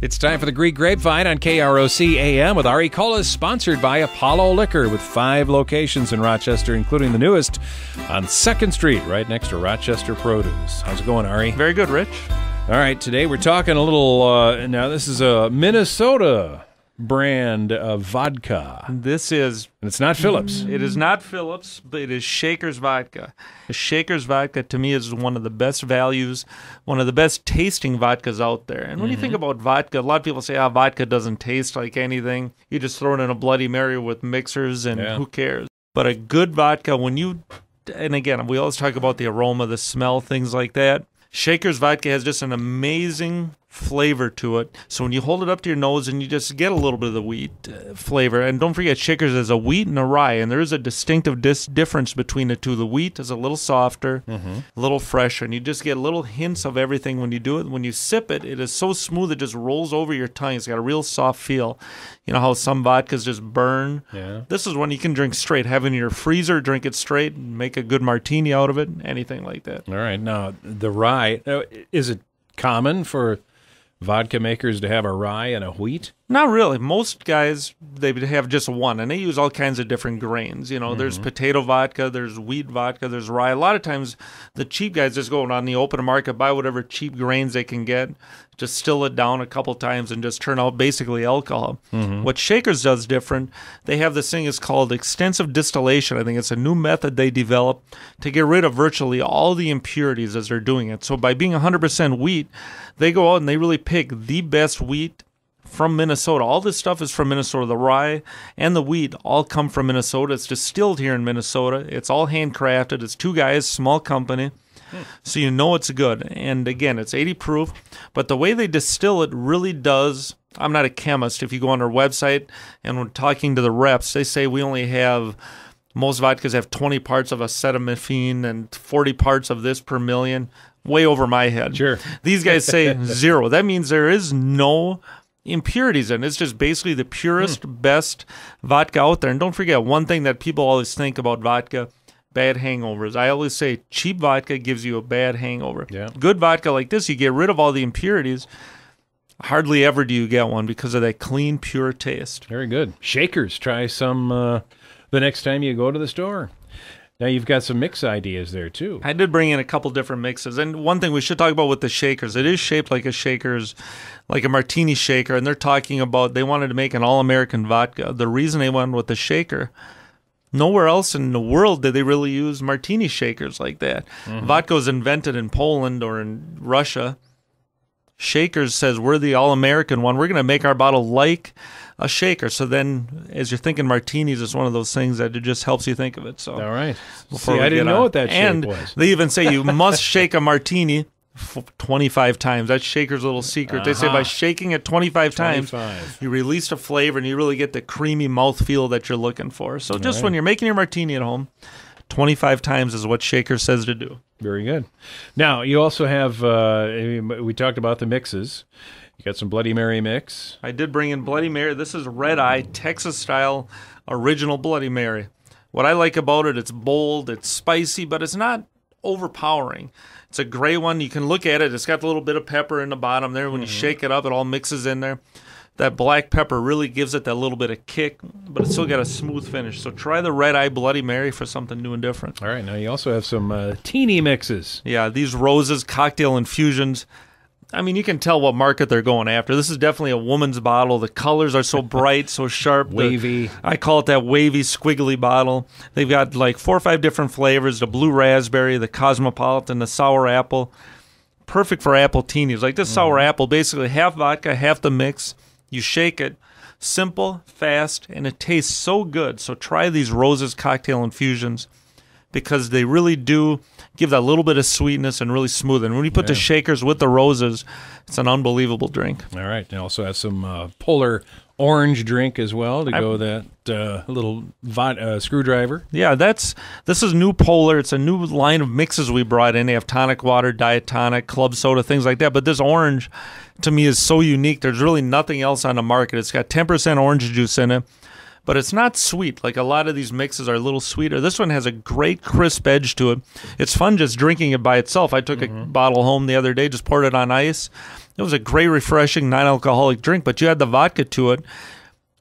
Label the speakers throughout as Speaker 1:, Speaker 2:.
Speaker 1: It's time for the Greek Grapevine on KROC AM with Ari Colas, sponsored by Apollo Liquor with 5 locations in Rochester, including the newest on 2nd Street, right next to Rochester Produce. How's it going, Ari?
Speaker 2: Very good, Rich.
Speaker 1: All right, today we're talking a little, now this is a Minnesota brand of vodka.
Speaker 2: This is...
Speaker 1: And it's not Phillips.
Speaker 2: It is not Phillips, but it is Shakers Vodka. Shakers Vodka, to me, is one of the best values, one of the best tasting vodkas out there. And when you think about vodka, a lot of people say, vodka doesn't taste like anything. You just throw it in a Bloody Mary with mixers, and who cares? But a good vodka, when you... And again, we always talk about the aroma, the smell, things like that. Shakers Vodka has just an amazing flavor to it. So when you hold it up to your nose and you just get a little bit of the wheat flavor, and don't forget Shakers is a wheat and a rye, and there is a distinctive difference between the two. The wheat is a little softer, a little fresher, and you just get little hints of everything when you do it. When you sip it, it is so smooth it just rolls over your tongue. It's got a real soft feel. You know how some vodkas just burn? Yeah. This is one you can drink straight. Have it in your freezer, drink it straight, and make a good martini out of it, anything like that.
Speaker 1: All right. Now, the rye, is it common for vodka makers to have a rye and a wheat?
Speaker 2: Not really. Most guys, they have just one, and they use all kinds of different grains. You know, there's potato vodka, there's wheat vodka, there's rye. A lot of times, the cheap guys just go on the open market, buy whatever cheap grains they can get, just still it down a couple times, and just turn out basically alcohol. What Shakers does different, they have this thing is called extensive distillation. I think it's a new method they developed to get rid of virtually all the impurities as they're doing it. So by being 100% wheat, they go out and they really pick the best wheat from Minnesota. All this stuff is from Minnesota. The rye and the wheat all come from Minnesota. It's distilled here in Minnesota. It's all handcrafted. It's 2 guys, small company. So you know it's good. And again, it's 80 proof. But the way they distill it really does... I'm not a chemist. If you go on their website and when talking to the reps, they say we only have... Most vodkas have 20 parts of acetaminophen and 40 parts of this per million. Way over my head.
Speaker 1: Sure.
Speaker 2: These guys say 0. That means there is no impurities in it. It's just basically the purest, best vodka out there. And don't forget, one thing that people always think about vodka, bad hangovers. I always say cheap vodka gives you a bad hangover. Yeah. Good vodka like this, you get rid of all the impurities. Hardly ever do you get one because of that clean, pure taste.
Speaker 1: Very good. Shakers, try some the next time you go to the store. Now, you've got some mix ideas there, too.
Speaker 2: I did bring in a couple different mixes. And one thing we should talk about with the Shakers, it is shaped like a Shakers, like a martini shaker. And they're talking about they wanted to make an all-American vodka. The reason they went with the shaker, nowhere else in the world did they really use martini shakers like that. Vodka was invented in Poland or in Russia. Shakers says, we're the all-American one. We're going to make our bottle like a shaker. So then, as you're thinking martinis, it's one of those things that it just helps you think of it. So,
Speaker 1: all right. See, I didn't know what that shape was.
Speaker 2: And they even say you must shake a martini 25 times. That's Shaker's little secret. They say by shaking it 25 times, you release the flavor and you really get the creamy mouthfeel that you're looking for. So just when you're making your martini at home, 25 times is what Shaker says to do.
Speaker 1: Very good. Now, you also have, we talked about the mixes. You got some Bloody Mary mix.
Speaker 2: I did bring in Bloody Mary. This is Red Eye, Texas-style original Bloody Mary. What I like about it, it's bold, it's spicy, but it's not overpowering. It's a gray one. You can look at it. It's got a little bit of pepper in the bottom there. When you shake it up, it all mixes in there. That black pepper really gives it that little bit of kick, but it's still got a smooth finish. So try the Red Eye Bloody Mary for something new and different.
Speaker 1: All right. Now, you also have some teeny mixes.
Speaker 2: Yeah, these roses, cocktail infusions. I mean, you can tell what market they're going after. This is definitely a woman's bottle. The colors are so bright, so sharp.
Speaker 1: Wavy.
Speaker 2: I call it that wavy, squiggly bottle. They've got like 4 or 5 different flavors, the blue raspberry, the cosmopolitan, the sour apple. Perfect for apple teenies. Like this sour apple, basically half vodka, half the mix. You shake it. Simple, fast, and it tastes so good. So try these roses cocktail infusions because they really do give that little bit of sweetness and really smooth. And when you put the Shakers with the roses, it's an unbelievable drink.
Speaker 1: All right. They also have some Polar orange drink as well to go with that little screwdriver.
Speaker 2: Yeah, this is new Polar. It's a new line of mixes we brought in. They have tonic water, diet tonic, club soda, things like that. But this orange, to me, is so unique. There's really nothing else on the market. It's got 10% orange juice in it. But it's not sweet. Like a lot of these mixes are a little sweeter. This one has a great crisp edge to it. It's fun just drinking it by itself. I took a bottle home the other day, just poured it on ice, It was a great, refreshing, non-alcoholic drink, but you add the vodka to it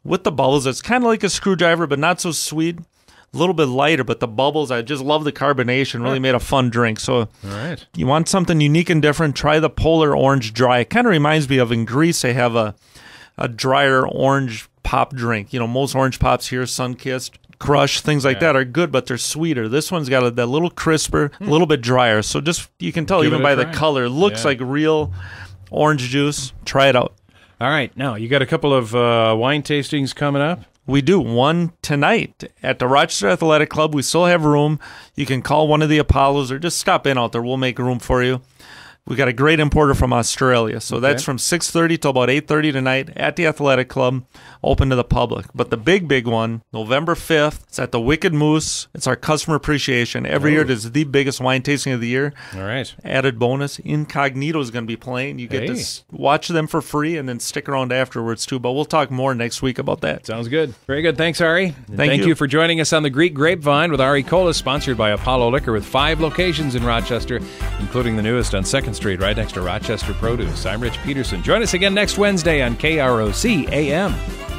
Speaker 2: with the bubbles. It's kind of like a screwdriver, but not so sweet. A little bit lighter, but the bubbles, I just love the carbonation. Really made a fun drink. So
Speaker 1: All right.
Speaker 2: you want something unique and different, try the Polar Orange Dry. It kind of reminds me of in Greece, they have a drier orange pop drink. Most orange pops here, Sunkissed, Crush, things like that are good, but they're sweeter. This one's got that little crisper, a little bit drier. So just, you can tell even by the color, it looks like real orange juice. Try it out.
Speaker 1: All right. Now, you got a couple of wine tastings coming up.
Speaker 2: We do one tonight at the Rochester Athletic Club. We still have room. You can call one of the Apollos or just stop in out there. We'll make room for you. We got a great importer from Australia. So that's from 6:30 till about 8:30 tonight at the Athletic Club, open to the public. But the big one, November 5th, it's at the Wicked Moose. It's our customer appreciation. Every year it is the biggest wine tasting of the year.
Speaker 1: All right.
Speaker 2: Added bonus, Incognito is going to be playing. You get to watch them for free and then stick around afterwards too. But we'll talk more next week about that.
Speaker 1: Sounds good. Very good. Thanks, Ari.
Speaker 2: Thank
Speaker 1: you for joining us on the Greek Grapevine with Ari Colas, sponsored by Apollo Liquor with 5 locations in Rochester, including the newest on 2nd Street, right next to Rochester Produce. I'm Rich Peterson. Join us again next Wednesday on KROC AM.